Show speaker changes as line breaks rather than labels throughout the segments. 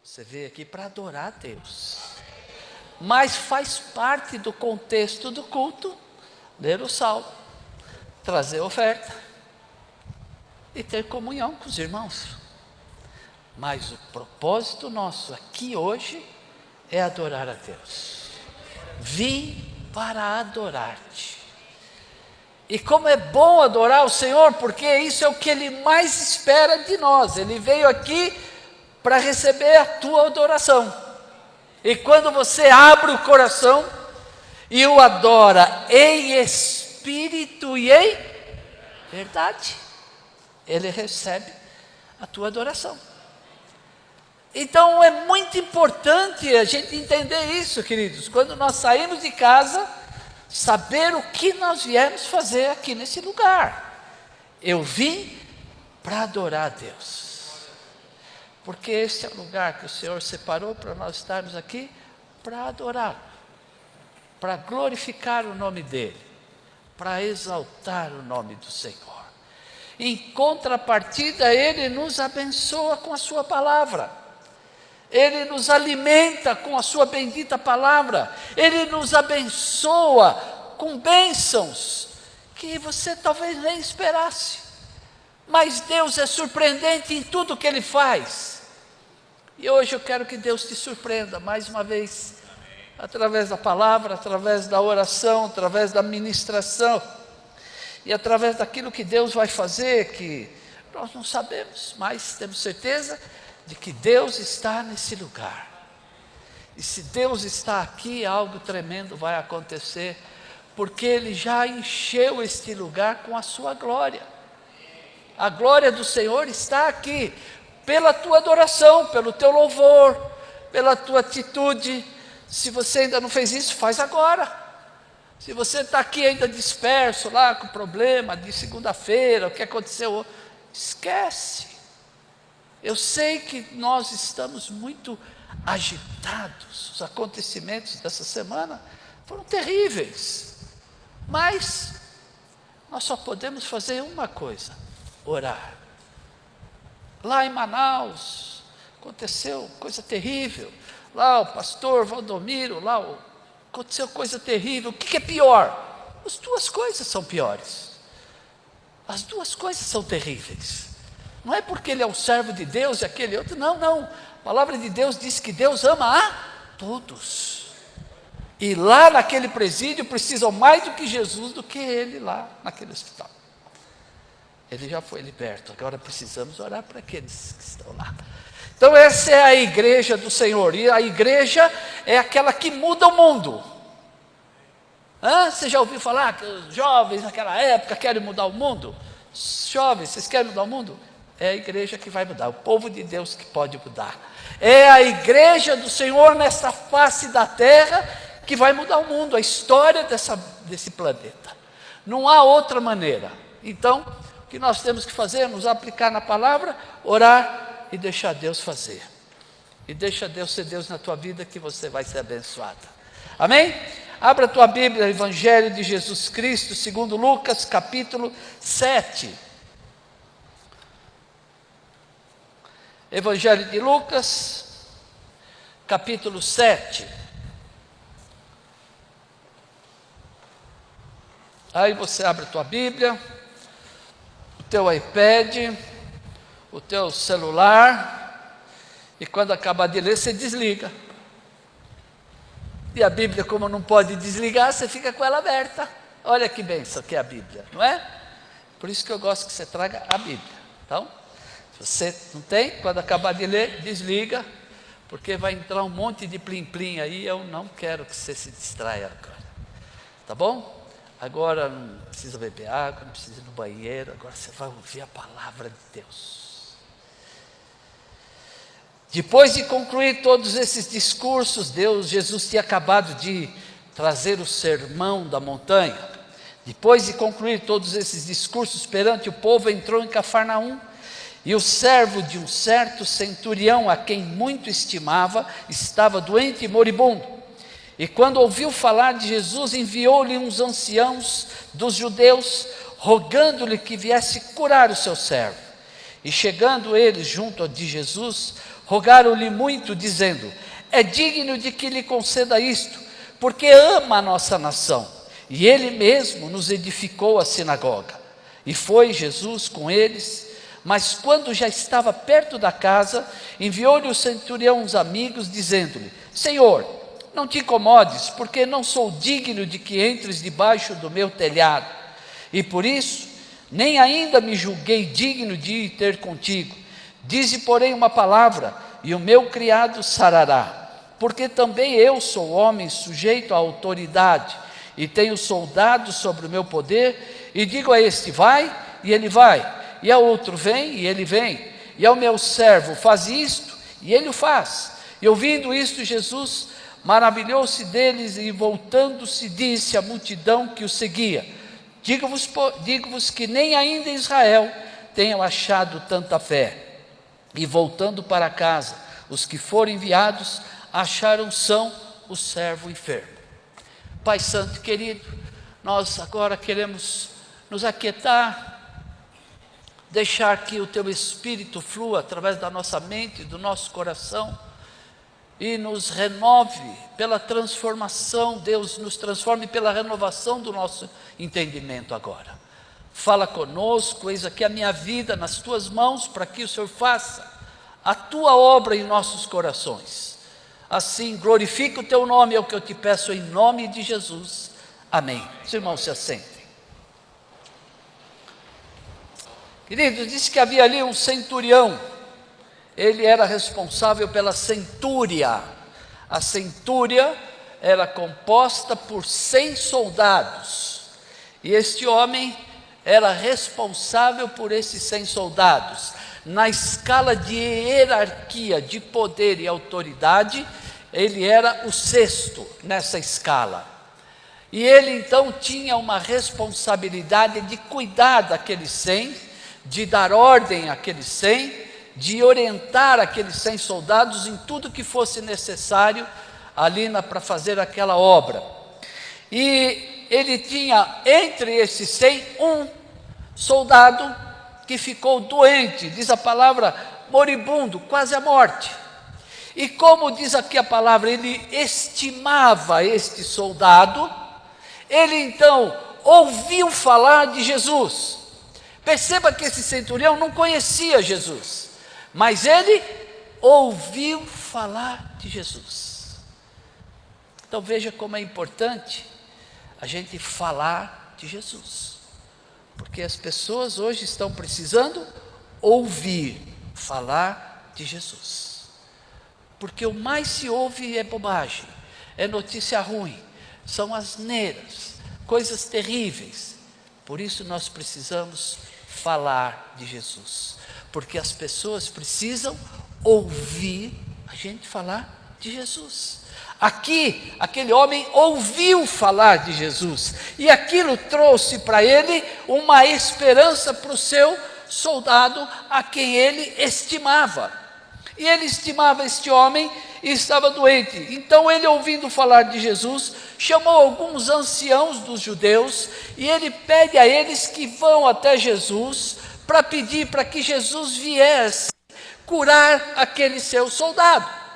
Você veio aqui para adorar a Deus. Mas faz parte do contexto do culto, ler o salmo, trazer oferta e ter comunhão com os irmãos. Mas o propósito nosso aqui hoje é adorar a Deus. Vim para adorar-te. E como é bom adorar o Senhor, porque isso é o que Ele mais espera de nós. Ele veio aqui para receber a tua adoração. E quando você abre o coração e o adora em espírito e em verdade, Ele recebe a tua adoração. Então é muito importante a gente entender isso, queridos. Quando nós saímos de casa, saber o que nós viemos fazer aqui nesse lugar. Eu vim para adorar a Deus. Porque esse é o lugar que o Senhor separou para nós estarmos aqui para adorar, para glorificar o nome dEle, para exaltar o nome do Senhor. Em contrapartida, Ele nos abençoa com a sua palavra. Ele nos alimenta com a sua bendita palavra. Ele nos abençoa com bênçãos que você talvez nem esperasse. Mas Deus é surpreendente em tudo que Ele faz. E hoje eu quero que Deus te surpreenda mais uma vez, através da palavra, através da oração, através da ministração, e através daquilo que Deus vai fazer, que nós não sabemos, mas temos certeza de que Deus está nesse lugar. E se Deus está aqui, algo tremendo vai acontecer, porque Ele já encheu este lugar com a sua glória. A glória do Senhor está aqui, pela tua adoração, pelo teu louvor, pela tua atitude. Se você ainda não fez isso, faz agora. Se você está aqui ainda disperso, lá com problema de segunda-feira, o que aconteceu, esquece. Eu sei que nós estamos muito agitados, os acontecimentos dessa semana foram terríveis, mas nós só podemos fazer uma coisa: orar. Lá em Manaus aconteceu coisa terrível, lá o pastor Valdomiro, aconteceu coisa terrível. O que é pior? As duas coisas são piores, as duas coisas são terríveis. Não é porque ele é um servo de Deus e aquele outro, não. A palavra de Deus diz que Deus ama a todos. E lá naquele presídio precisam mais do que Jesus, do que ele lá naquele hospital. Ele já foi liberto, agora precisamos orar para aqueles que estão lá. Então essa é a igreja do Senhor, e a igreja é aquela que muda o mundo. Você já ouviu falar que os jovens naquela época querem mudar o mundo? Jovens, vocês querem mudar o mundo? É a igreja que vai mudar, o povo de Deus que pode mudar. É a igreja do Senhor nessa face da terra que vai mudar o mundo, a história desse planeta. Não há outra maneira. Então, o que nós temos que fazer é nos aplicar na palavra, orar e deixar Deus fazer. E deixa Deus ser Deus na tua vida, que você vai ser abençoada. Amém? Abra a tua Bíblia, Evangelho de Jesus Cristo, segundo Lucas, capítulo 7. Evangelho de Lucas, capítulo 7. Aí você abre a tua Bíblia, o teu iPad, o teu celular, e quando acabar de ler, você desliga. E a Bíblia, como não pode desligar, você fica com ela aberta. Olha que bênção que é a Bíblia, não é? Por isso que eu gosto que você traga a Bíblia. Então, se você não tem, quando acabar de ler, desliga, porque vai entrar um monte de plim-plim aí, eu não quero que você se distraia agora. Tá bom? Agora não precisa beber água, não precisa ir no banheiro, agora você vai ouvir a palavra de Deus. Depois de concluir todos esses discursos, Jesus tinha acabado de trazer o sermão da montanha. Depois de concluir todos esses discursos perante o povo, entrou em Cafarnaum, e o servo de um certo centurião, a quem muito estimava, estava doente e moribundo. E quando ouviu falar de Jesus, enviou-lhe uns anciãos dos judeus, rogando-lhe que viesse curar o seu servo. E chegando eles junto de Jesus, Rogaram-lhe muito, dizendo: é digno de que lhe conceda isto, porque ama a nossa nação, e ele mesmo nos edificou a sinagoga. E foi Jesus com eles, mas quando já estava perto da casa, enviou-lhe o centurião uns amigos, dizendo-lhe: Senhor, não te incomodes, porque não sou digno de que entres debaixo do meu telhado, e por isso nem ainda me julguei digno de ir ter contigo. Dize, porém, uma palavra, e o meu criado sarará, porque também eu sou homem sujeito à autoridade, e tenho soldados sobre o meu poder, e digo a este: vai, e ele vai, e ao outro: vem, e ele vem, e ao meu servo: faz isto, e ele o faz. E ouvindo isto, Jesus maravilhou-se deles, e voltando-se disse à multidão que o seguia: digo-vos que nem ainda em Israel tenham achado tanta fé. E voltando para casa, os que foram enviados acharam são o servo enfermo. Pai Santo querido, nós agora queremos nos aquietar, deixar que o Teu Espírito flua através da nossa mente, do nosso coração, e nos renove pela transformação. Deus, nos transforme pela renovação do nosso entendimento agora. Fala conosco, eis aqui a minha vida nas Tuas mãos, para que o Senhor faça a Tua obra em nossos corações. Assim, glorifica o Teu nome, é o que eu te peço em nome de Jesus. Amém. Os irmãos se assentem. Queridos, disse que havia ali um centurião. Ele era responsável pela centúria. A centúria era composta por 100 soldados. E este homem era responsável por esses 100 soldados. Na escala de hierarquia, de poder e autoridade, ele era o sexto nessa escala. E ele então tinha uma responsabilidade de cuidar daqueles 100, de dar ordem àqueles 100, de orientar aqueles 100 soldados em tudo que fosse necessário ali para fazer aquela obra. E ele tinha entre esses 100 um soldado que ficou doente, diz a palavra moribundo, quase à morte. E como diz aqui a palavra, ele estimava este soldado. Ele então ouviu falar de Jesus. Perceba que esse centurião não conhecia Jesus, mas ele ouviu falar de Jesus. Então veja como é importante a gente falar de Jesus, porque as pessoas hoje estão precisando ouvir falar de Jesus, porque o mais se ouve é bobagem, é notícia ruim, são asneiras, coisas terríveis. Por isso nós precisamos falar de Jesus, porque as pessoas precisam ouvir a gente falar de Jesus. Aqui, aquele homem ouviu falar de Jesus, e aquilo trouxe para ele uma esperança para o seu soldado, a quem ele estimava. E ele estimava este homem e estava doente. Então ele, ouvindo falar de Jesus, chamou alguns anciãos dos judeus, e ele pede a eles que vão até Jesus, para pedir para que Jesus viesse curar aquele seu soldado.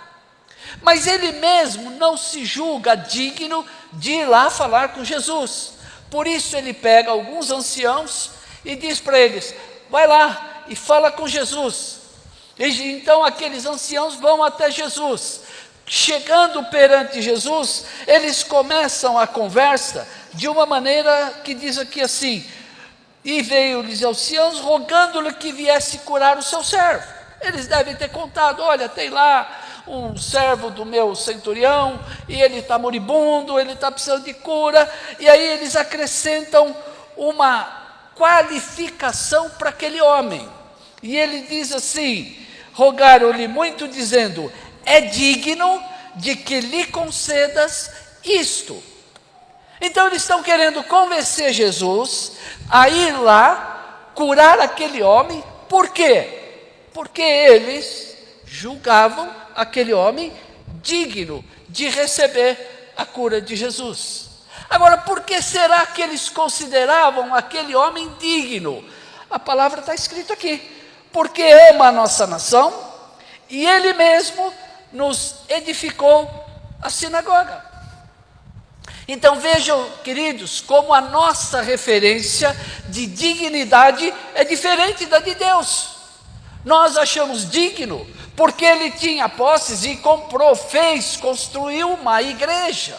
Mas ele mesmo não se julga digno de ir lá falar com Jesus. Por isso ele pega alguns anciãos e diz para eles: vai lá e fala com Jesus. E então aqueles anciãos vão até Jesus. Chegando perante Jesus, eles começam a conversa de uma maneira que diz aqui assim: e veio-lhes anciãos rogando-lhe que viesse curar o seu servo. Eles devem ter contado: olha, tem lá um servo do meu centurião, e ele está moribundo, ele está precisando de cura. E aí eles acrescentam uma qualificação para aquele homem, e ele diz assim: rogaram-lhe muito, dizendo: é digno de que lhe concedas isto. Então eles estão querendo convencer Jesus a ir lá curar aquele homem. Por quê? Porque eles julgavam aquele homem digno de receber a cura de Jesus. Agora, por que será que eles consideravam aquele homem digno? A palavra está escrita aqui: porque ama a nossa nação, e Ele mesmo nos edificou a sinagoga. Então vejam, queridos, como a nossa referência de dignidade é diferente da de Deus. Nós achamos digno porque ele tinha posses e comprou, construiu uma igreja.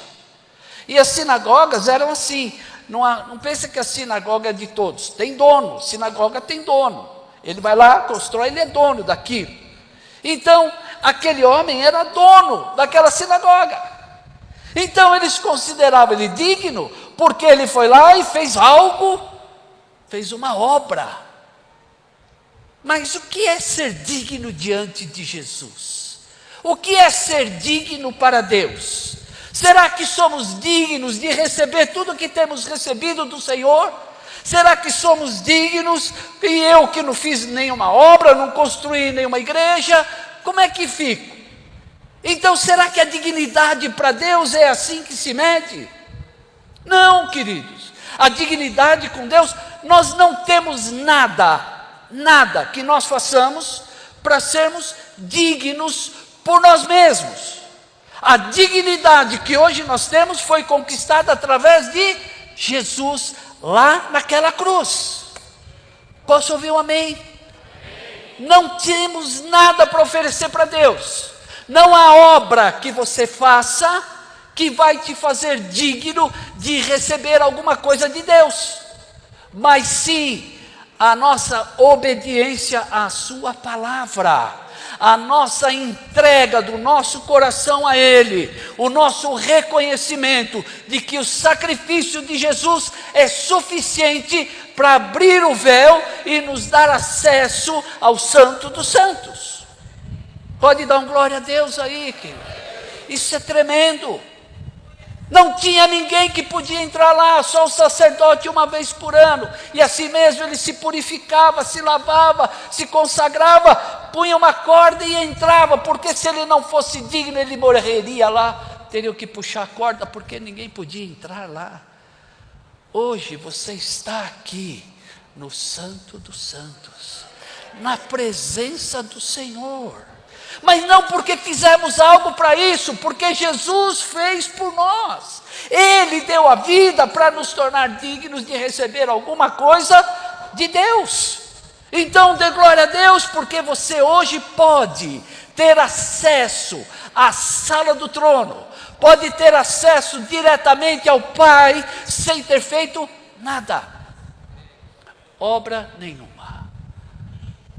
E as sinagogas eram assim. Não pensa que a sinagoga é de todos. Tem dono, sinagoga tem dono. Ele vai lá, constrói, ele é dono daquilo. Então, aquele homem era dono daquela sinagoga. Então, eles consideravam ele digno, porque ele foi lá e fez algo, fez uma obra. Mas o que é ser digno diante de Jesus? O que é ser digno para Deus? Será que somos dignos de receber tudo que temos recebido do Senhor? Será que somos dignos, e eu que não fiz nenhuma obra, não construí nenhuma igreja, como é que fico? Então será que a dignidade para Deus é assim que se mede? Não, queridos, a dignidade com Deus, nós não temos nada que nós façamos para sermos dignos por nós mesmos. A dignidade que hoje nós temos foi conquistada através de Jesus lá naquela cruz. Posso ouvir um amém? Não temos nada para oferecer para Deus. Não há obra que você faça que vai te fazer digno de receber alguma coisa de Deus, mas sim a nossa obediência à sua palavra, a nossa entrega do nosso coração a Ele, o nosso reconhecimento de que o sacrifício de Jesus é suficiente para abrir o véu e nos dar acesso ao Santo dos Santos. Pode dar um glória a Deus aí, querido. Isso é tremendo. Não tinha ninguém que podia entrar lá, só o sacerdote uma vez por ano, e assim mesmo ele se purificava, se lavava, se consagrava, punha uma corda e entrava, porque se ele não fosse digno, ele morreria lá, teria que puxar a corda, porque ninguém podia entrar lá. Hoje você está aqui, no Santo dos Santos, na presença do Senhor, mas não porque fizemos algo para isso, porque Jesus fez por nós. Ele deu a vida para nos tornar dignos de receber alguma coisa de Deus. Então dê glória a Deus, porque você hoje pode ter acesso à sala do trono, pode ter acesso diretamente ao Pai, sem ter feito nada, obra nenhuma.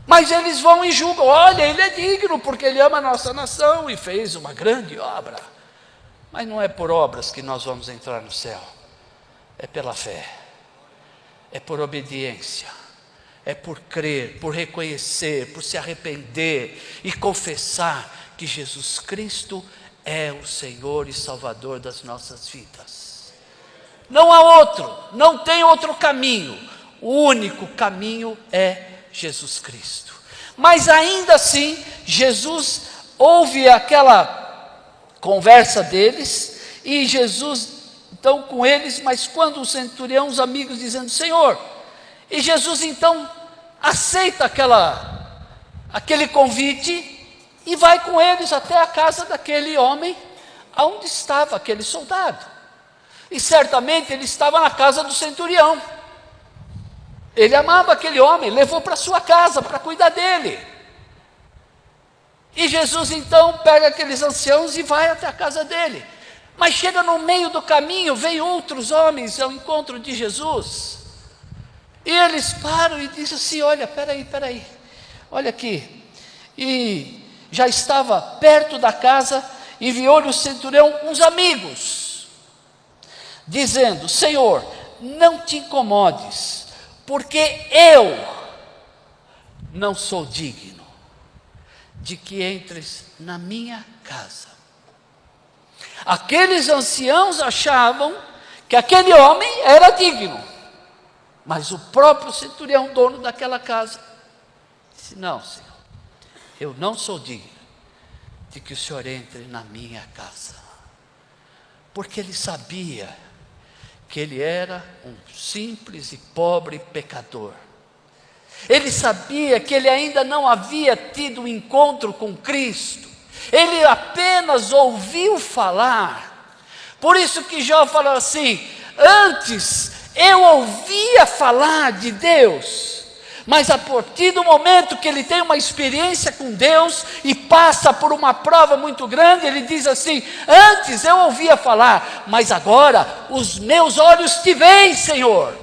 Mas eles vão e julgam, olha, ele é digno, porque ele ama a nossa nação e fez uma grande obra. Mas não é por obras que nós vamos entrar no céu, é pela fé, é por obediência, é por crer, por reconhecer, por se arrepender e confessar que Jesus Cristo é o Senhor e Salvador das nossas vidas. Não há outro, não tem outro caminho, o único caminho é Jesus Cristo. Mas ainda assim, Jesus ouve aquela conversa deles, e Jesus então com eles, mas quando o centurião, os amigos dizendo, Senhor, e Jesus então aceita aquele convite, e vai com eles até a casa daquele homem, aonde estava aquele soldado, e certamente ele estava na casa do centurião. Ele amava aquele homem, levou para sua casa para cuidar dele. E Jesus então pega aqueles anciãos e vai até a casa dele. Mas chega no meio do caminho, vem outros homens ao encontro de Jesus. E eles param e dizem assim, olha, peraí, olha aqui. E já estava perto da casa, enviou-lhe o centurião uns amigos, dizendo, Senhor, não te incomodes, porque eu não sou digno de que entres na minha casa. Aqueles anciãos achavam que aquele homem era digno, mas o próprio centurião, dono daquela casa, disse, não, Senhor, eu não sou digno de que o Senhor entre na minha casa, porque ele sabia que ele era um simples e pobre pecador. Ele sabia que ele ainda não havia tido um encontro com Cristo. Ele apenas ouviu falar. Por isso que Jó falou assim: antes eu ouvia falar de Deus, mas a partir do momento que ele tem uma experiência com Deus e passa por uma prova muito grande, ele diz assim: antes eu ouvia falar, mas agora os meus olhos te veem, Senhor.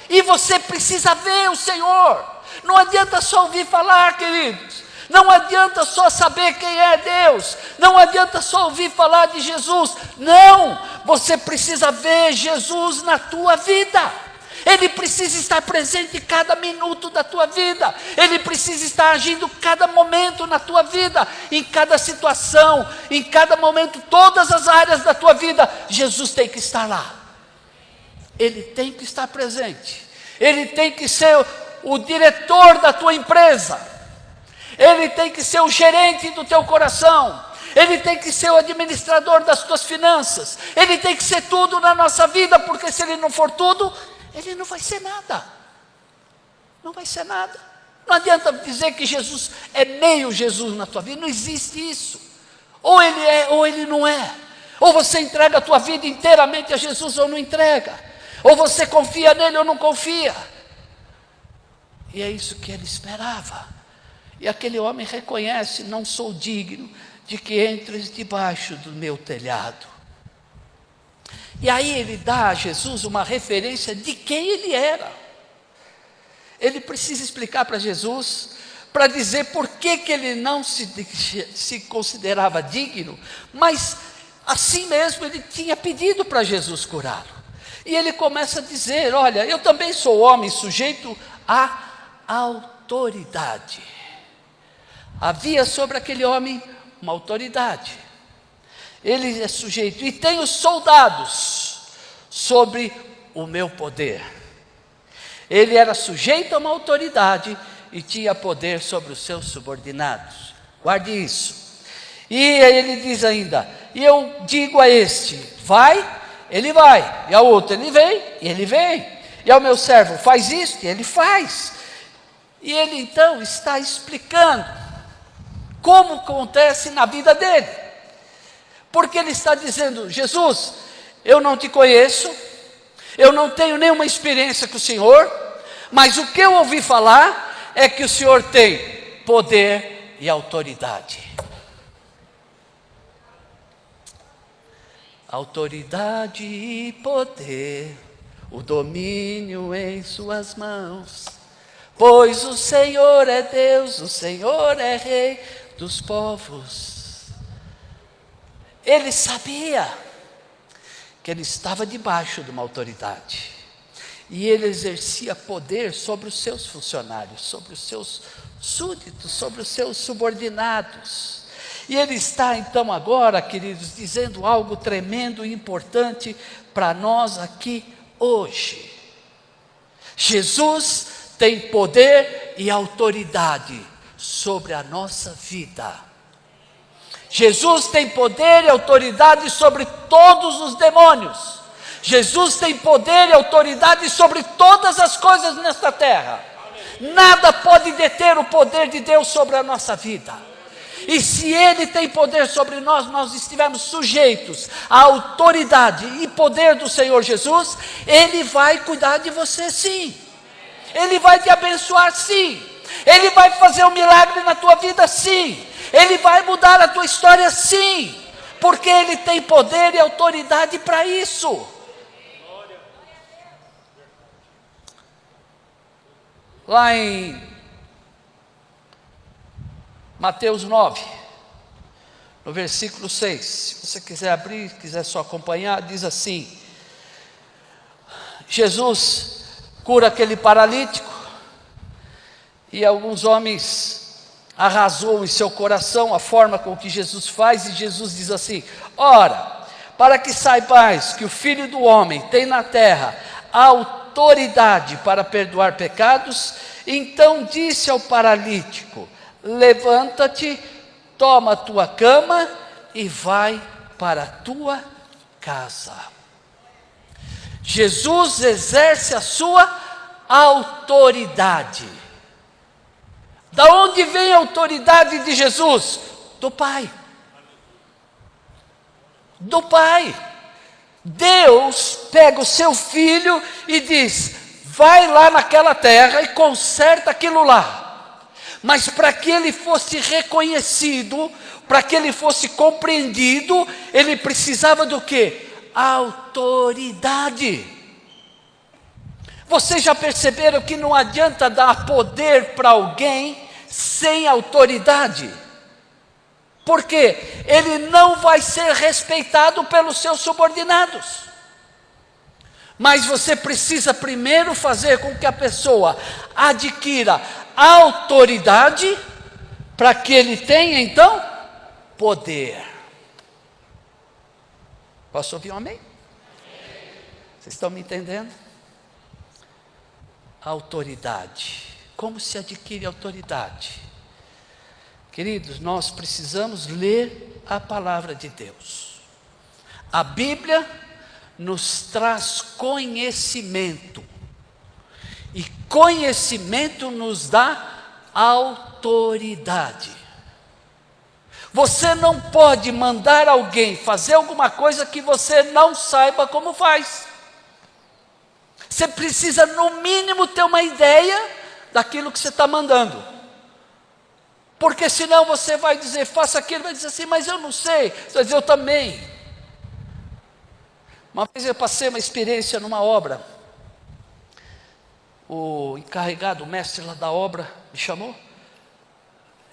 E você precisa ver o Senhor. Não adianta só ouvir falar, queridos. Não adianta só saber quem é Deus. Não adianta só ouvir falar de Jesus. Não, você precisa ver Jesus na tua vida. Ele precisa estar presente em cada minuto da tua vida. Ele precisa estar agindo cada momento na tua vida, em cada situação, em cada momento, todas as áreas da tua vida. Jesus tem que estar lá. Ele tem que estar presente. Ele tem que ser o diretor da tua empresa. Ele tem que ser o gerente do teu coração. Ele tem que ser o administrador das tuas finanças. Ele tem que ser tudo na nossa vida, porque se ele não for tudo, ele não vai ser nada. Não vai ser nada. Não adianta dizer que Jesus é meio Jesus na tua vida. Não existe isso. Ou ele é, ou ele não é. Ou você entrega a tua vida inteiramente a Jesus, ou não entrega. Ou você confia nele, ou não confia. E é isso que ele esperava. E aquele homem reconhece: não sou digno de que entres debaixo do meu telhado. E aí ele dá a Jesus uma referência de quem ele era. Ele precisa explicar para Jesus, para dizer por que ele não se considerava digno, mas assim mesmo ele tinha pedido para Jesus curá-lo. E ele começa a dizer: olha, eu também sou homem sujeito à autoridade. Havia sobre aquele homem uma autoridade. Ele é sujeito, e tenho soldados sobre o meu poder. Ele era sujeito a uma autoridade e tinha poder sobre os seus subordinados. Guarde isso. E ele diz ainda: e eu digo a este, vai, ele vai. E ao outro, ele vem, e ele vem. E ao meu servo, faz isto, e ele faz. E ele então está explicando como acontece na vida dele. Porque ele está dizendo: Jesus, eu não te conheço, eu não tenho nenhuma experiência com o Senhor, mas o que eu ouvi falar é que o Senhor tem poder e autoridade. Autoridade e poder, o domínio em suas mãos. Pois o Senhor é Deus, o Senhor é Rei dos povos. Ele sabia que ele estava debaixo de uma autoridade. E ele exercia poder sobre os seus funcionários, sobre os seus súditos, sobre os seus subordinados. E ele está então agora, queridos, dizendo algo tremendo e importante para nós aqui hoje. Jesus tem poder e autoridade sobre a nossa vida. Jesus tem poder e autoridade sobre todos os demônios. Jesus tem poder e autoridade sobre todas as coisas nesta terra. Nada pode deter o poder de Deus sobre a nossa vida. E se Ele tem poder sobre nós, nós estivermos sujeitos à autoridade e poder do Senhor Jesus, Ele vai cuidar de você sim. Ele vai te abençoar sim. Ele vai fazer um milagre na tua vida sim. Ele vai mudar a tua história sim. Porque Ele tem poder e autoridade para isso. Lá em Mateus 9, no versículo 6, se você quiser abrir, quiser só acompanhar, diz assim: Jesus cura aquele paralítico, e alguns homens arrasou em seu coração a forma com que Jesus faz, e Jesus diz assim: ora, para que saibais que o Filho do Homem tem na terra autoridade para perdoar pecados, então disse ao paralítico: levanta-te, toma a tua cama e vai para a tua casa. Jesus exerce a sua autoridade. Da onde vem a autoridade de Jesus? Do Pai. Do Pai. Deus pega o seu filho e diz: vai lá naquela terra e conserta aquilo lá. Mas para que ele fosse reconhecido, para que ele fosse compreendido, ele precisava do quê? Autoridade. Vocês já perceberam que não adianta dar poder para alguém sem autoridade? Porque ele não vai ser respeitado pelos seus subordinados. Mas você precisa primeiro fazer com que a pessoa adquira autoridade, para que ele tenha então poder. Posso ouvir um amém? Vocês estão me entendendo? Autoridade. Como se adquire autoridade? Queridos, nós precisamos ler a palavra de Deus. A Bíblia nos traz conhecimento. E conhecimento nos dá autoridade. Você não pode mandar alguém fazer alguma coisa que você não saiba como faz. Você precisa, no mínimo, ter uma ideia daquilo que você está mandando. Porque senão você vai dizer, faça aquilo, vai dizer assim, mas eu não sei. Você vai dizer, eu também. Uma vez eu passei uma experiência numa obra. O encarregado, o mestre lá da obra, me chamou.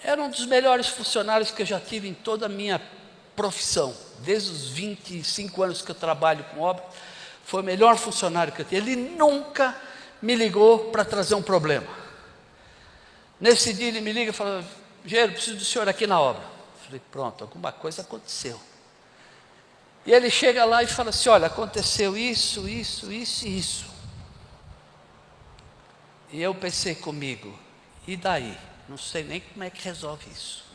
Era um dos melhores funcionários que eu já tive em toda a minha profissão. Desde os 25 anos que eu trabalho com obra, foi o melhor funcionário que eu tive. Ele nunca me ligou para trazer um problema. Nesse dia ele me liga e fala, engenheiro, preciso do senhor aqui na obra. Eu falei, pronto, alguma coisa aconteceu. E ele chega lá e fala assim, olha, aconteceu isso, isso, isso e isso. E eu pensei comigo, e daí? Não sei nem como é que resolve isso.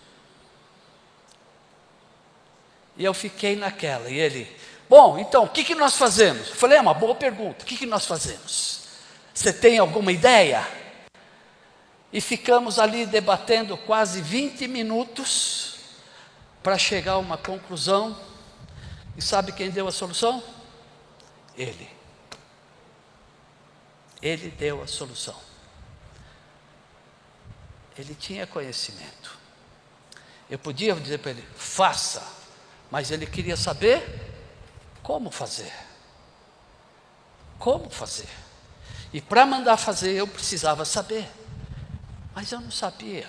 E eu fiquei naquela, e ele, bom, então, o que nós fazemos? Eu falei, é uma boa pergunta, o que nós fazemos? Você tem alguma ideia? E ficamos ali debatendo quase 20 minutos, para chegar a uma conclusão. E sabe quem deu a solução? Ele. Ele deu a solução. Ele tinha conhecimento. Eu podia dizer para ele, faça, mas ele queria saber como fazer. Como fazer. E para mandar fazer eu precisava saber. Mas eu não sabia.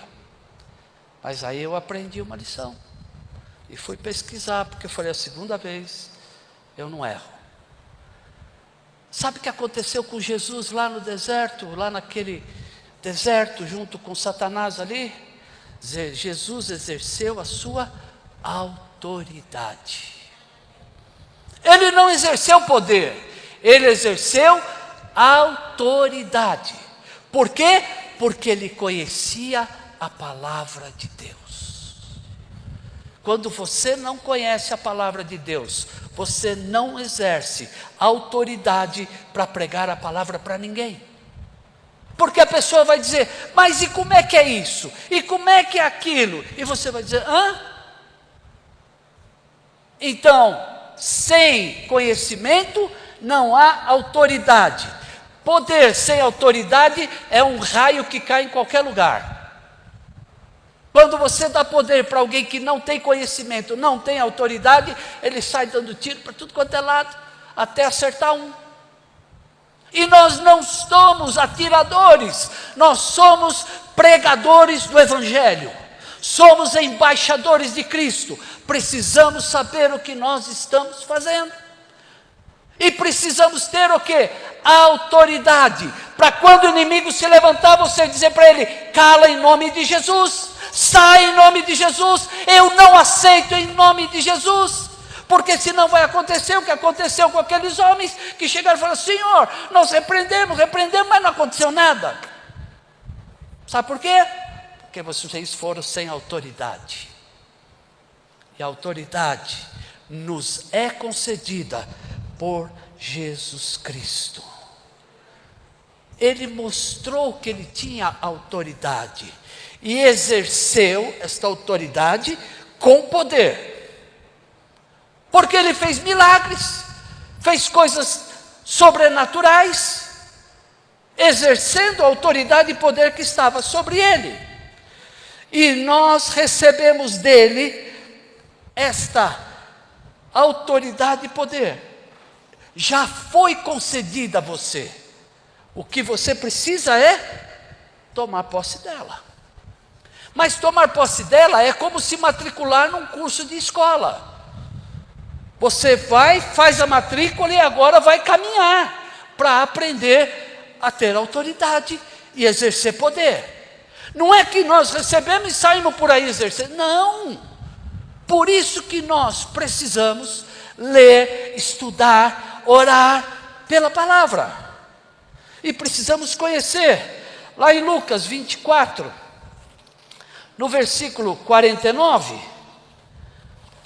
Mas aí eu aprendi uma lição. E fui pesquisar, porque eu falei, a segunda vez eu não erro. Sabe o que aconteceu com Jesus lá no deserto, lá naquele deserto, junto com Satanás ali? Jesus exerceu a sua autoridade. Ele não exerceu poder, ele exerceu autoridade. Por quê? Porque ele conhecia a palavra de Deus. Quando você não conhece a palavra de Deus, você não exerce autoridade para pregar a palavra para ninguém. Porque a pessoa vai dizer, mas e como é que é isso? E como é que é aquilo? E você vai dizer, hã? Então, sem conhecimento não há autoridade. Poder sem autoridade é um raio que cai em qualquer lugar. Quando você dá poder para alguém que não tem conhecimento, não tem autoridade, ele sai dando tiro para tudo quanto é lado, até acertar um. E nós não somos atiradores, nós somos pregadores do Evangelho, somos embaixadores de Cristo. Precisamos saber o que nós estamos fazendo. E precisamos ter o quê? A autoridade, para quando o inimigo se levantar, você dizer para ele, cala em nome de Jesus, sai em nome de Jesus, eu não aceito em nome de Jesus. Porque senão vai acontecer o que aconteceu com aqueles homens que chegaram e falaram, Senhor, nós repreendemos, mas não aconteceu nada. Sabe por quê? Porque vocês foram sem autoridade. E a autoridade nos é concedida por Jesus Cristo. ele mostrou que ele tinha autoridade e exerceu esta autoridade com poder, porque ele fez milagres, fez coisas sobrenaturais, exercendo a autoridade e poder que estava sobre ele. E nós recebemos dele esta autoridade e poder. Já foi concedida a você. O que você precisa é tomar posse dela. Mas tomar posse dela é como se matricular num curso de escola. Você vai, faz a matrícula e agora vai caminhar para aprender a ter autoridade e exercer poder. Não é que nós recebemos e saímos por aí exercendo. Não. Por isso que nós precisamos ler, estudar, orar pela palavra. E precisamos conhecer. Lá em Lucas 24, no versículo 49,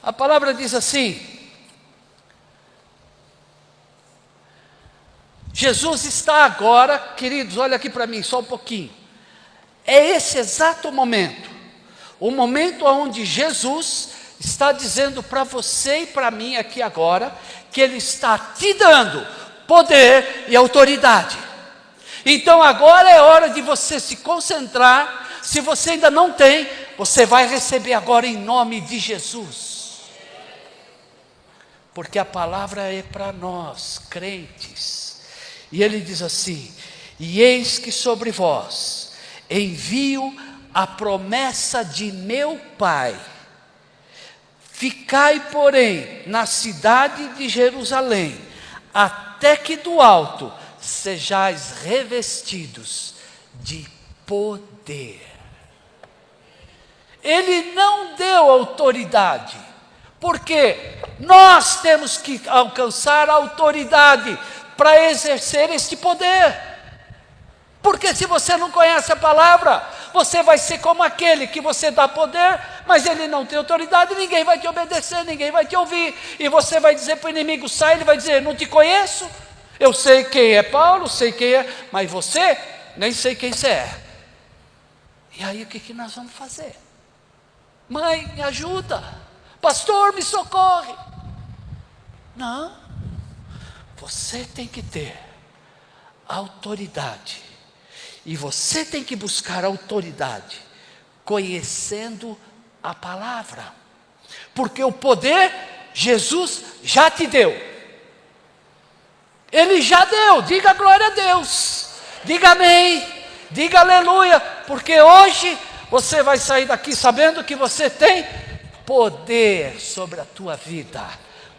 a palavra diz assim: Jesus está agora, queridos, olha aqui para mim, só um pouquinho. É esse exato momento, o momento onde Jesus está dizendo para você e para mim aqui agora, que Ele está te dando poder e autoridade. Então agora é hora de você se concentrar. Se você ainda não tem, você vai receber agora em nome de Jesus. Porque a palavra é para nós, crentes. E ele diz assim: e eis que sobre vós envio a promessa de meu Pai. Ficai, porém, na cidade de Jerusalém, até que do alto sejais revestidos de poder. Ele não deu autoridade, porque nós temos que alcançar a autoridade para exercer este poder. Porque se você não conhece a palavra, você vai ser como aquele que você dá poder, mas ele não tem autoridade, ninguém vai te obedecer, ninguém vai te ouvir. E você vai dizer para o inimigo, sai, ele vai dizer, não te conheço. Eu sei quem é Paulo, sei quem é, mas você, nem sei quem você é. E aí o que nós vamos fazer? Mãe, me ajuda. Pastor, me socorre. Não. Você tem que ter autoridade. E você tem que buscar autoridade, conhecendo a palavra. Porque o poder, Jesus já te deu. Ele já deu, diga glória a Deus. Diga amém, diga aleluia. Porque hoje você vai sair daqui sabendo que você tem poder sobre a tua vida,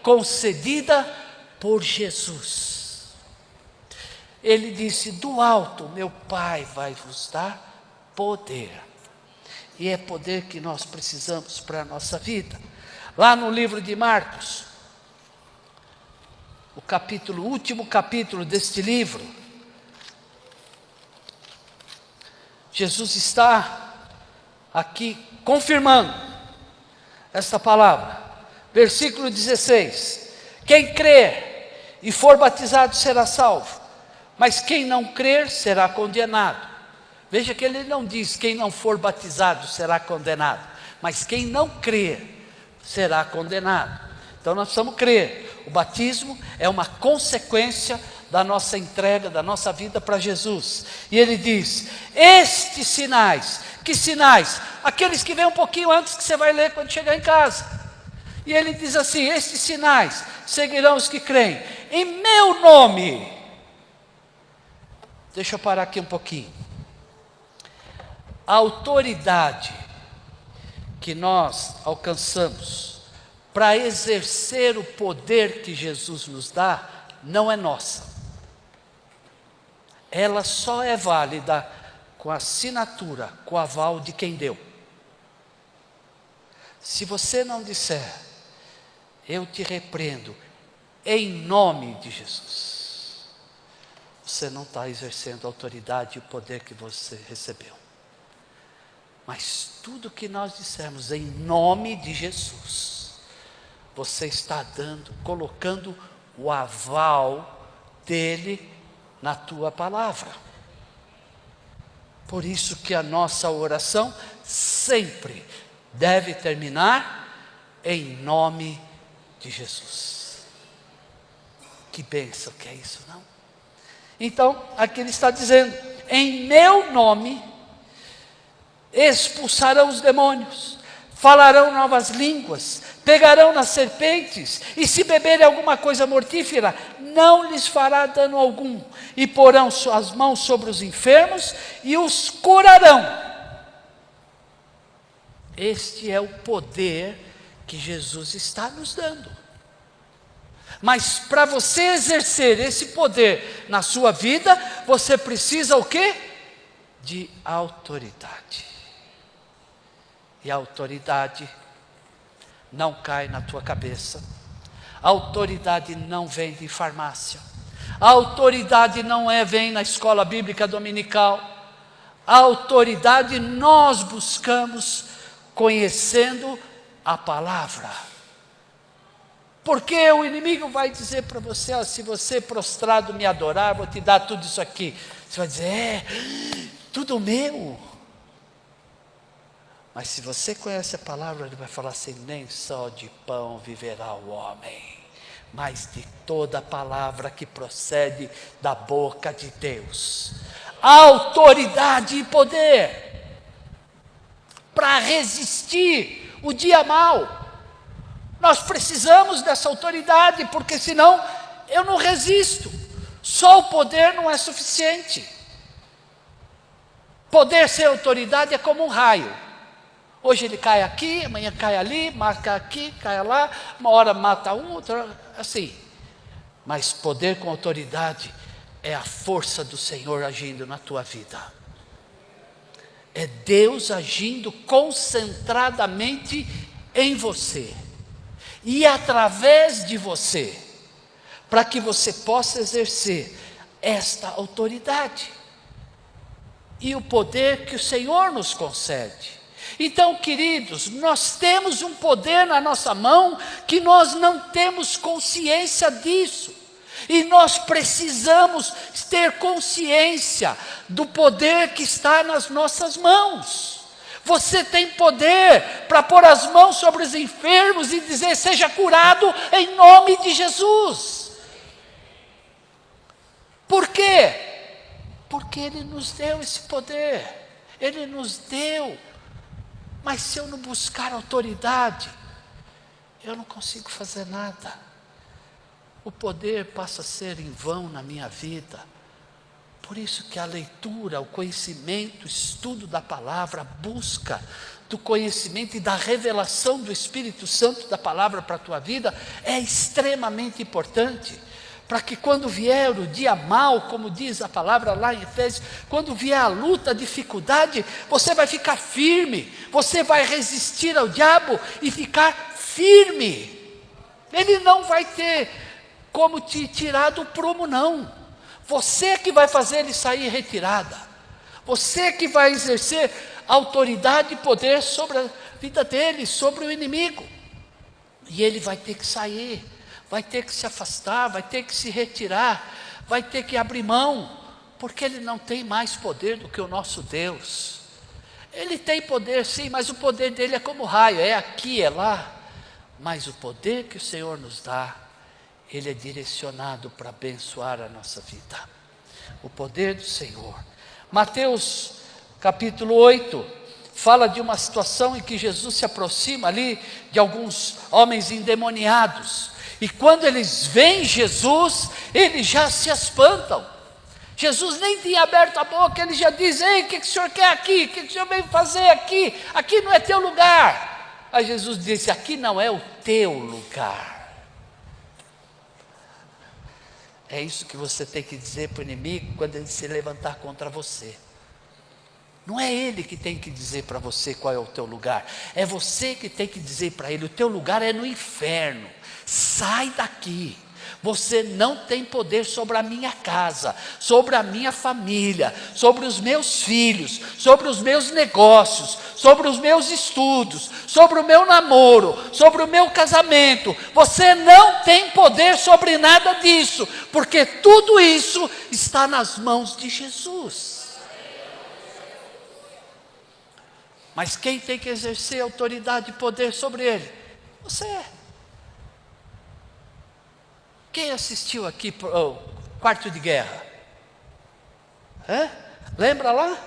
concedida por Jesus. Ele disse, do alto meu Pai vai vos dar poder. E é poder que nós precisamos para a nossa vida. Lá no livro de Marcos, o último capítulo deste livro, Jesus está aqui confirmando esta palavra. Versículo 16: quem crer e for batizado será salvo, mas quem não crer será condenado. Veja que ele não diz quem não for batizado será condenado, mas quem não crer será condenado. Então nós precisamos crer. O batismo é uma consequência da nossa entrega, da nossa vida para Jesus. E ele diz, estes sinais, que sinais? Aqueles que vêm um pouquinho antes, que você vai ler quando chegar em casa. E ele diz assim, estes sinais seguirão os que creem, em meu nome. Deixa eu parar aqui um pouquinho. A autoridade que nós alcançamos para exercer o poder que Jesus nos dá, não é nossa. Ela só é válida com a assinatura, com o aval de quem deu. Se você não disser, eu te repreendo, em nome de Jesus, você não está exercendo a autoridade e o poder que você recebeu. Mas tudo que nós dissermos em nome de Jesus, você está dando, colocando o aval dele na tua palavra. Por isso que a nossa oração sempre deve terminar em nome de Jesus. Que bênção que é isso, não? Então, aqui ele está dizendo: em meu nome expulsarão os demônios, falarão novas línguas, pegarão nas serpentes, e se beberem alguma coisa mortífera, não lhes fará dano algum, e porão as mãos sobre os enfermos e os curarão. Este é o poder que Jesus está nos dando. Mas para você exercer esse poder na sua vida, você precisa o quê? De autoridade. E a autoridade não cai na tua cabeça. A autoridade não vem de farmácia. A autoridade não vem na escola bíblica dominical. A autoridade nós buscamos conhecendo a palavra. Porque o inimigo vai dizer para você: se você prostrado me adorar, vou te dar tudo isso aqui. Você vai dizer: tudo meu. Mas se você conhece a palavra, ele vai falar assim: nem só de pão viverá o homem, mas de toda a palavra que procede da boca de Deus. Autoridade e poder para resistir o dia mau. Nós precisamos dessa autoridade, porque senão eu não resisto. Só o poder não é suficiente. Poder sem autoridade é como um raio. Hoje ele cai aqui, amanhã cai ali, marca aqui, cai lá, uma hora mata um, outra assim. Mas poder com autoridade é a força do Senhor agindo na tua vida. É Deus agindo concentradamente em você e através de você, para que você possa exercer esta autoridade e o poder que o Senhor nos concede. Então, queridos, nós temos um poder na nossa mão que nós não temos consciência disso. E nós precisamos ter consciência do poder que está nas nossas mãos. Você tem poder para pôr as mãos sobre os enfermos e dizer: seja curado em nome de Jesus. Por quê? Porque Ele nos deu esse poder. Ele nos deu. Mas se eu não buscar autoridade, eu não consigo fazer nada. O poder passa a ser em vão na minha vida. Por isso que a leitura, o conhecimento, o estudo da palavra, a busca do conhecimento e da revelação do Espírito Santo da palavra para a tua vida é extremamente importante. Para que quando vier o dia mau, como diz a palavra lá em Efésios, quando vier a luta, a dificuldade, você vai ficar firme, você vai resistir ao diabo e ficar firme. Ele não vai ter como te tirar do prumo, não. Você que vai fazer ele sair retirada. Você que vai exercer autoridade e poder sobre a vida dele, sobre o inimigo. E ele vai ter que sair, vai ter que se afastar, vai ter que se retirar, vai ter que abrir mão, porque ele não tem mais poder do que o nosso Deus. Ele tem poder sim, mas o poder dele é como raio, é aqui, é lá. Mas o poder que o Senhor nos dá, ele é direcionado para abençoar a nossa vida. O poder do Senhor. Mateus capítulo 8, fala de uma situação em que Jesus se aproxima ali de alguns homens endemoniados. E quando eles veem Jesus, eles já se espantam. Jesus nem tinha aberto a boca, ele já diz: ei, o que o senhor quer aqui? O que o senhor veio fazer aqui? Aqui não é teu lugar. Aí Jesus disse: aqui não é o teu lugar. É isso que você tem que dizer para o inimigo quando ele se levantar contra você. Não é ele que tem que dizer para você qual é o teu lugar. É você que tem que dizer para ele: o teu lugar é no inferno. Sai daqui. Você não tem poder sobre a minha casa, sobre a minha família, sobre os meus filhos, sobre os meus negócios, sobre os meus estudos, sobre o meu namoro, sobre o meu casamento. Você não tem poder sobre nada disso, porque tudo isso está nas mãos de Jesus. Mas quem tem que exercer autoridade e poder sobre ele? Você é. Quem assistiu aqui ao Quarto de Guerra? Lembra lá?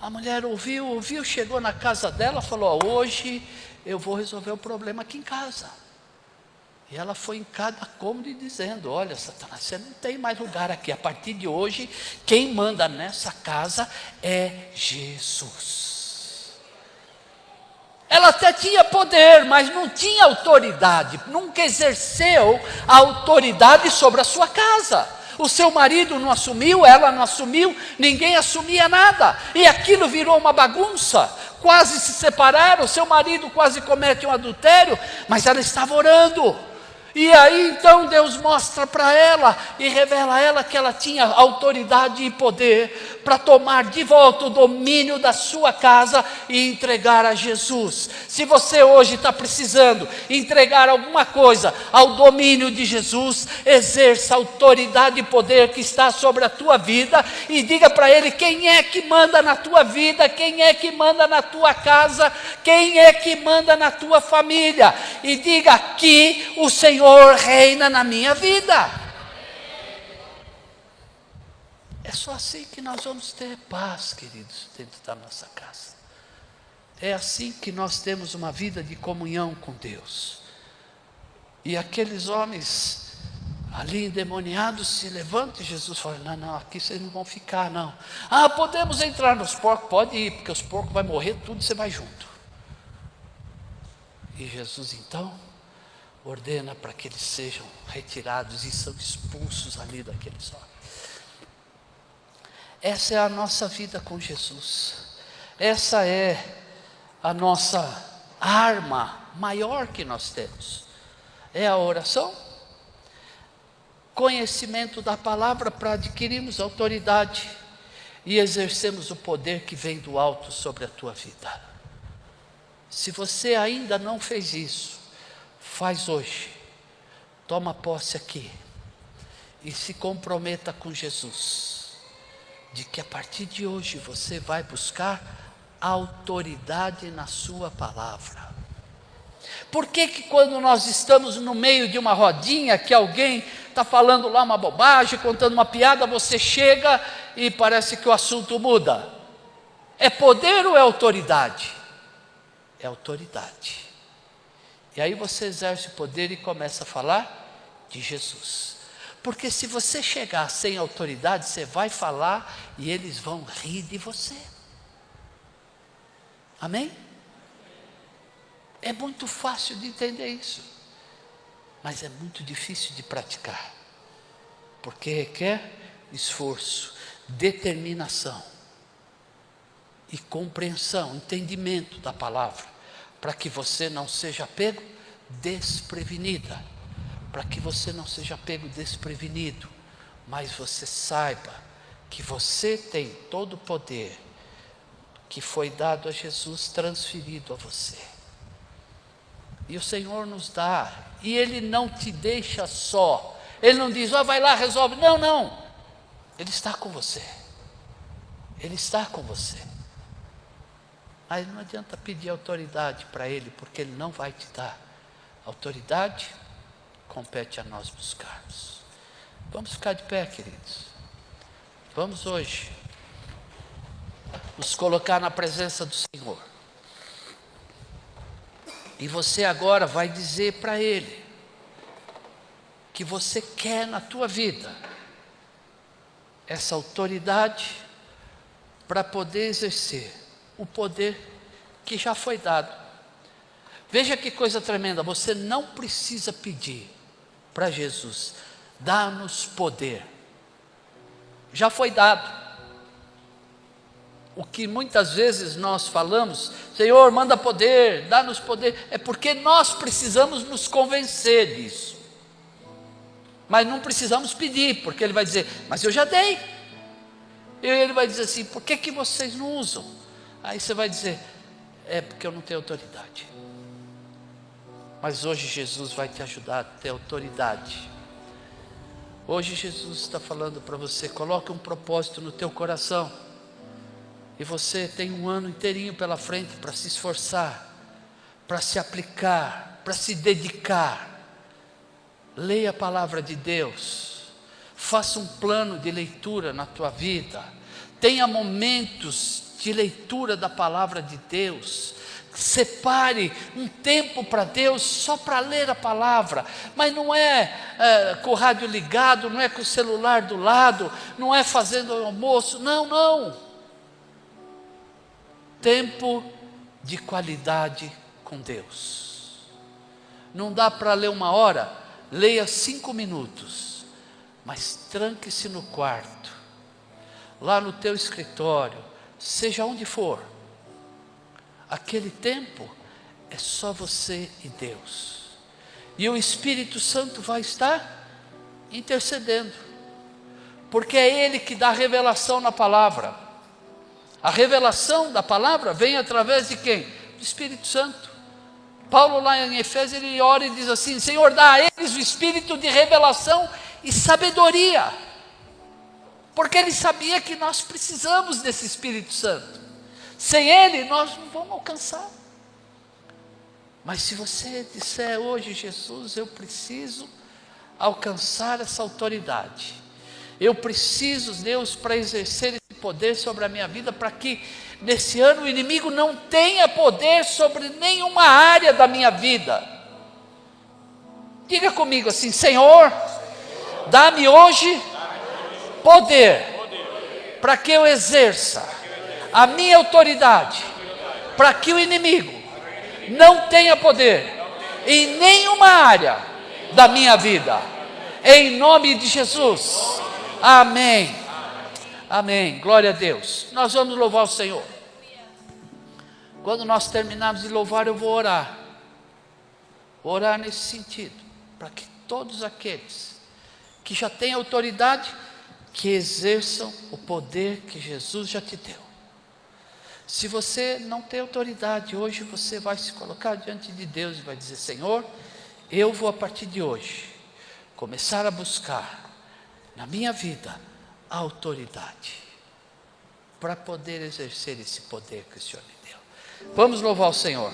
A mulher ouviu, chegou na casa dela, falou: hoje eu vou resolver o problema aqui em casa. E ela foi em cada cômodo dizendo: olha, Satanás, você não tem mais lugar aqui. A partir de hoje, quem manda nessa casa é Jesus. Ela até tinha poder, mas não tinha autoridade. Nunca exerceu a autoridade sobre a sua casa. O seu marido não assumiu, ela não assumiu, ninguém assumia nada. E aquilo virou uma bagunça. Quase se separaram, seu marido quase comete um adultério, mas ela estava orando. E aí então Deus mostra para ela e revela a ela que ela tinha autoridade e poder para tomar de volta o domínio da sua casa e entregar a Jesus. Se você hoje está precisando entregar alguma coisa ao domínio de Jesus, exerça a autoridade e poder que está sobre a tua vida e diga para Ele quem é que manda na tua vida, quem é que manda na tua casa, quem é que manda na tua família. E diga: aqui o Senhor reina na minha vida. É só assim que nós vamos ter paz, queridos, dentro da nossa casa. É assim que nós temos uma vida de comunhão com Deus. E aqueles homens ali endemoniados se levantam e Jesus fala: não, aqui vocês não vão ficar não. Podemos entrar nos porcos? Pode ir, porque os porcos vão morrer tudo e você vai junto. E Jesus então ordena para que eles sejam retirados e são expulsos ali daqueles homens. Essa é a nossa vida com Jesus. Essa é a nossa arma maior que nós temos. É a oração, conhecimento da palavra para adquirirmos autoridade e exercermos o poder que vem do alto sobre a tua vida. Se você ainda não fez isso, faz hoje. Toma posse aqui e se comprometa com Jesus, de que a partir de hoje você vai buscar autoridade na sua palavra. Por que quando nós estamos no meio de uma rodinha, que alguém está falando lá uma bobagem, contando uma piada, você chega e parece que o assunto muda? É poder ou é autoridade? É autoridade. E aí você exerce o poder e começa a falar de Jesus. Porque se você chegar sem autoridade, você vai falar e eles vão rir de você. Amém? É muito fácil de entender isso, mas é muito difícil de praticar, porque requer esforço, determinação e compreensão, entendimento da palavra, para que você não seja pego desprevenida, para que você não seja pego desprevenido, mas você saiba que você tem todo o poder que foi dado a Jesus, transferido a você. E o Senhor nos dá, e Ele não te deixa só. Ele não diz: vai lá, resolve. Não, não. Ele está com você. Ele está com você. Mas não adianta pedir autoridade para Ele, porque Ele não vai te dar. Autoridade compete a nós buscarmos. Vamos ficar de pé, queridos. Vamos hoje nos colocar na presença do Senhor. E você agora vai dizer para Ele que você quer na tua vida essa autoridade para poder exercer o poder que já foi dado. Veja que coisa tremenda, você não precisa pedir para Jesus: dá-nos poder. Já foi dado. O que muitas vezes nós falamos: Senhor, manda poder, dá-nos poder, é porque nós precisamos nos convencer disso. Mas não precisamos pedir, porque Ele vai dizer: mas eu já dei. E Ele vai dizer assim: por que vocês não usam? Aí você vai dizer: é porque eu não tenho autoridade. Mas hoje Jesus vai te ajudar a ter autoridade. Hoje Jesus está falando para você: coloque um propósito no teu coração. E você tem um ano inteirinho pela frente para se esforçar, para se aplicar, para se dedicar. Leia a palavra de Deus, faça um plano de leitura na tua vida, tenha momentos de leitura da palavra de Deus, separe um tempo para Deus só para ler a palavra, mas não é com o rádio ligado, não é com o celular do lado, não é fazendo o almoço, não. Tempo de qualidade com Deus. Não dá para ler 1 hora, leia 5 minutos, mas tranque-se no quarto, lá no teu escritório, seja onde for. Aquele tempo é só você e Deus, e o Espírito Santo vai estar intercedendo, porque é Ele que dá revelação na palavra. A revelação da palavra vem através de quem? Do Espírito Santo. Paulo lá em Efésios, ele ora e diz assim: Senhor, dá a eles o espírito de revelação e sabedoria, porque ele sabia que nós precisamos desse Espírito Santo. Sem ele nós não vamos alcançar. Mas se você disser hoje: Jesus, eu preciso alcançar essa autoridade, eu preciso, Deus, para exercer esse poder sobre a minha vida, para que nesse ano o inimigo não tenha poder sobre nenhuma área da minha vida. Diga comigo assim: Senhor, dá-me hoje poder, para que eu exerça a minha autoridade, para que o inimigo não tenha poder em nenhuma área da minha vida, em nome de Jesus. Amém, amém, glória a Deus. Nós vamos louvar o Senhor. Quando nós terminarmos de louvar, eu vou orar nesse sentido, para que todos aqueles que já têm autoridade, que exerçam o poder que Jesus já te deu. Se você não tem autoridade, hoje você vai se colocar diante de Deus e vai dizer: Senhor, eu vou a partir de hoje começar a buscar na minha vida a autoridade, para poder exercer esse poder que o Senhor me deu. Vamos louvar o Senhor.